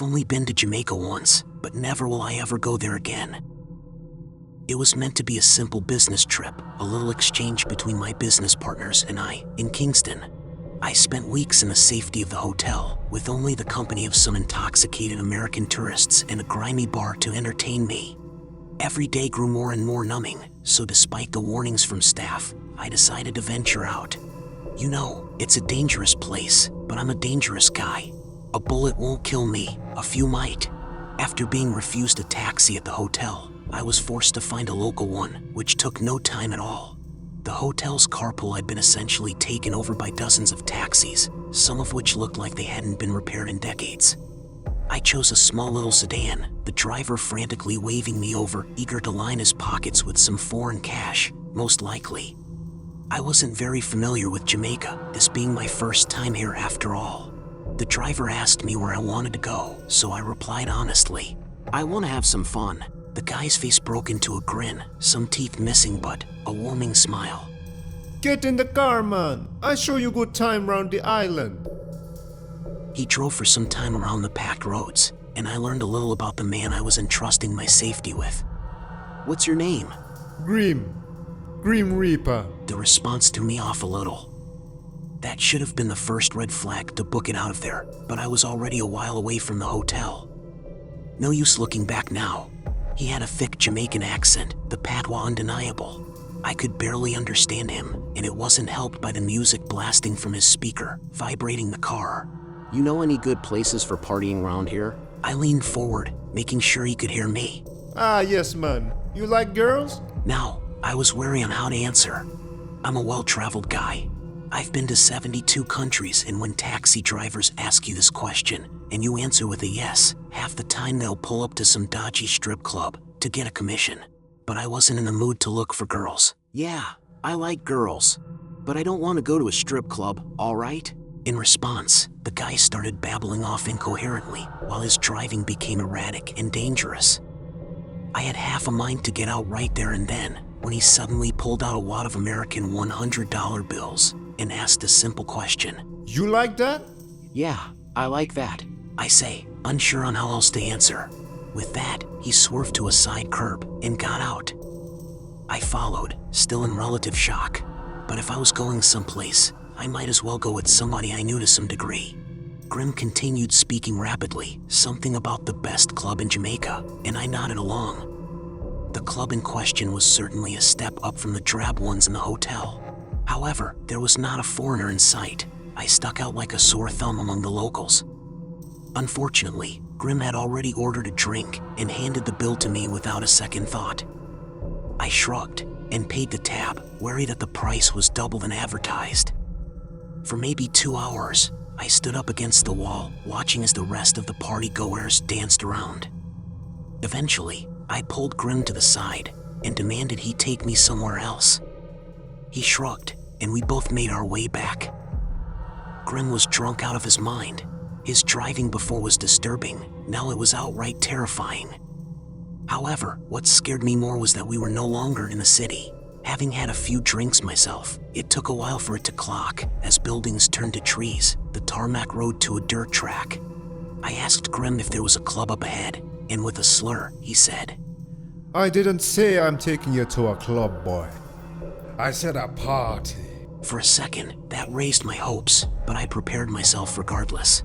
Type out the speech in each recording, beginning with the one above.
I've only been to Jamaica once, but never will I ever go there again. It was meant to be a simple business trip, a little exchange between my business partners and I, in Kingston. I spent weeks in the safety of the hotel, with only the company of some intoxicated American tourists and a grimy bar to entertain me. Every day grew more and more numbing, so despite the warnings from staff, I decided to venture out. You know, it's a dangerous place, but I'm a dangerous guy. A bullet won't kill me, a few might. After being refused a taxi at the hotel, I was forced to find a local one, which took no time at all. The hotel's carpool had been essentially taken over by dozens of taxis, some of which looked like they hadn't been repaired in decades. I chose a small little sedan, the driver frantically waving me over, eager to line his pockets with some foreign cash, most likely. I wasn't very familiar with Jamaica, this being my first time here after all. The driver asked me where I wanted to go, so I replied honestly, "I want to have some fun." The guy's face broke into a grin, some teeth missing but a warming smile. Get in the car, man. I show you good time round the island. He drove for some time around the packed roads, and I learned a little about the man I was entrusting my safety with. "What's your name?" Grim Reaper. The response threw me off a little. That should have been the first red flag to book it out of there, but I was already a while away from the hotel. No use looking back now. He had a thick Jamaican accent, the patois undeniable. I could barely understand him, and it wasn't helped by the music blasting from his speaker, vibrating the car. You know any good places for partying around here? I leaned forward, making sure he could hear me. Ah, yes, man. You like girls? Now, I was wary on how to answer. I'm a well-traveled guy. I've been to 72 countries, and when taxi drivers ask you this question, and you answer with a yes, half the time they'll pull up to some dodgy strip club to get a commission. But I wasn't in the mood to look for girls. Yeah, I like girls, but I don't want to go to a strip club, all right? In response, the guy started babbling off incoherently, while his driving became erratic and dangerous. I had half a mind to get out right there and then, when he suddenly pulled out a wad of American $100 bills and asked a simple question. You like that? Yeah, I like that. I say, unsure on how else to answer. With that, he swerved to a side curb and got out. I followed, still in relative shock. But if I was going someplace, I might as well go with somebody I knew to some degree. Grim continued speaking rapidly, something about the best club in Jamaica, and I nodded along. The club in question was certainly a step up from the drab ones in the hotel. However, there was not a foreigner in sight. I stuck out like a sore thumb among the locals. Unfortunately, Grim had already ordered a drink and handed the bill to me without a second thought. I shrugged and paid the tab, worried that the price was double than advertised. For maybe 2 hours, I stood up against the wall, watching as the rest of the party-goers danced around. Eventually, I pulled Grim to the side and demanded he take me somewhere else. He shrugged, and we both made our way back. Grim was drunk out of his mind. His driving before was disturbing, now it was outright terrifying. However, what scared me more was that we were no longer in the city. Having had a few drinks myself, it took a while for it to clock, as buildings turned to trees, the tarmac road to a dirt track. I asked Grim if there was a club up ahead, and with a slur, he said, I didn't say I'm taking you to a club, boy. I said a party. For a second, that raised my hopes, but I prepared myself regardless.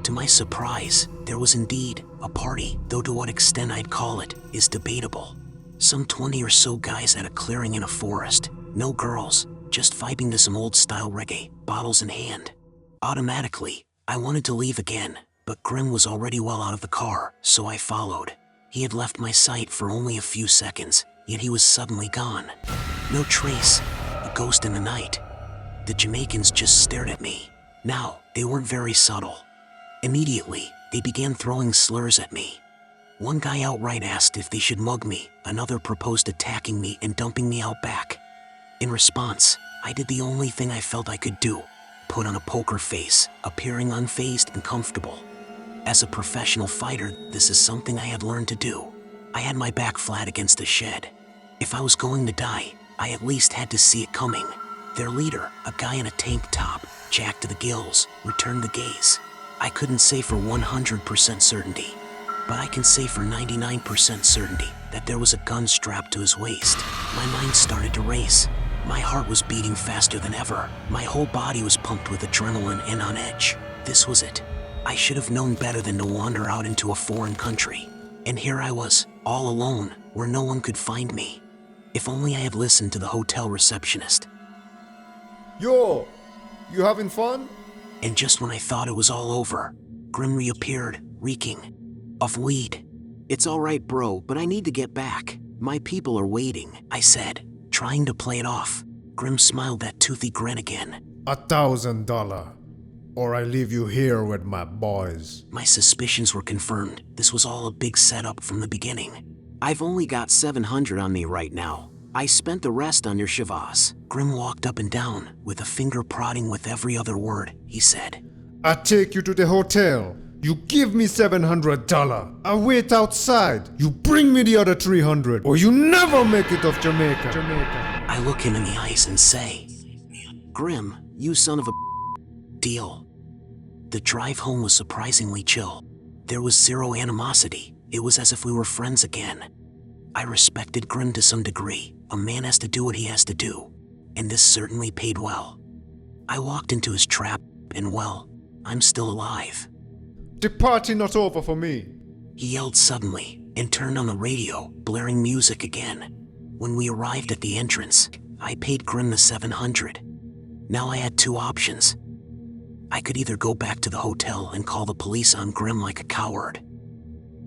To my surprise, there was indeed a party, though to what extent I'd call it is debatable. Some 20 or so guys at a clearing in a forest, no girls, just vibing to some old-style reggae, bottles in hand. Automatically, I wanted to leave again, but Grim was already well out of the car, so I followed. He had left my sight for only a few seconds, yet he was suddenly gone. No trace, a ghost in the night. The Jamaicans just stared at me. Now, they weren't very subtle. Immediately, they began throwing slurs at me. One guy outright asked if they should mug me, another proposed attacking me and dumping me out back. In response, I did the only thing I felt I could do, put on a poker face, appearing unfazed and comfortable. As a professional fighter, this is something I had learned to do. I had my back flat against a shed. If I was going to die, I at least had to see it coming. Their leader, a guy in a tank top, jacked to the gills, returned the gaze. I couldn't say for 100% certainty, but I can say for 99% certainty that there was a gun strapped to his waist. My mind started to race. My heart was beating faster than ever. My whole body was pumped with adrenaline and on edge. This was it. I should have known better than to wander out into a foreign country. And here I was, all alone, where no one could find me. If only I had listened to the hotel receptionist. Yo, you having fun? And just when I thought it was all over, Grim reappeared, reeking of weed. It's all right, bro, but I need to get back. My people are waiting. I said, trying to play it off. Grim smiled that toothy grin again. $1,000, or I leave you here with my boys. My suspicions were confirmed. This was all a big setup from the beginning. I've only got 700 on me right now. I spent the rest on your Shavaz. Grim walked up and down, with a finger prodding with every other word. He said, I take you to the hotel. You give me $700. I wait outside. You bring me the other 300, or you never make it off Jamaica. I look him in the eyes and say, Grim, you son of a deal. The drive home was surprisingly chill. There was zero animosity. It was as if we were friends again. I respected Grim to some degree. A man has to do what he has to do, and this certainly paid well. I walked into his trap, and well, I'm still alive. The party not over for me. He yelled suddenly and turned on the radio, blaring music again. When we arrived at the entrance, I paid Grim the 700. Now I had two options. I could either go back to the hotel and call the police on Grim like a coward,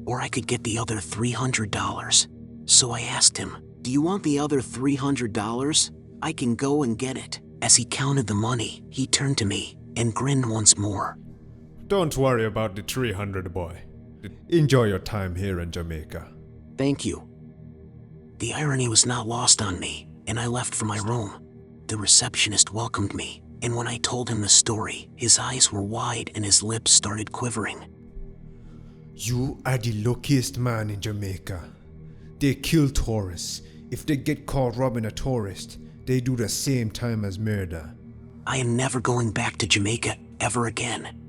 or I could get the other $300. So I asked him, do you want the other $300? I can go and get it. As he counted the money, he turned to me and grinned once more. Don't worry about the 300, boy. Enjoy your time here in Jamaica. Thank you. The irony was not lost on me, and I left for my room. The receptionist welcomed me, and when I told him the story, his eyes were wide and his lips started quivering. You are the luckiest man in Jamaica. They kill tourists. If they get caught robbing a tourist, they do the same time as murder. I am never going back to Jamaica ever again.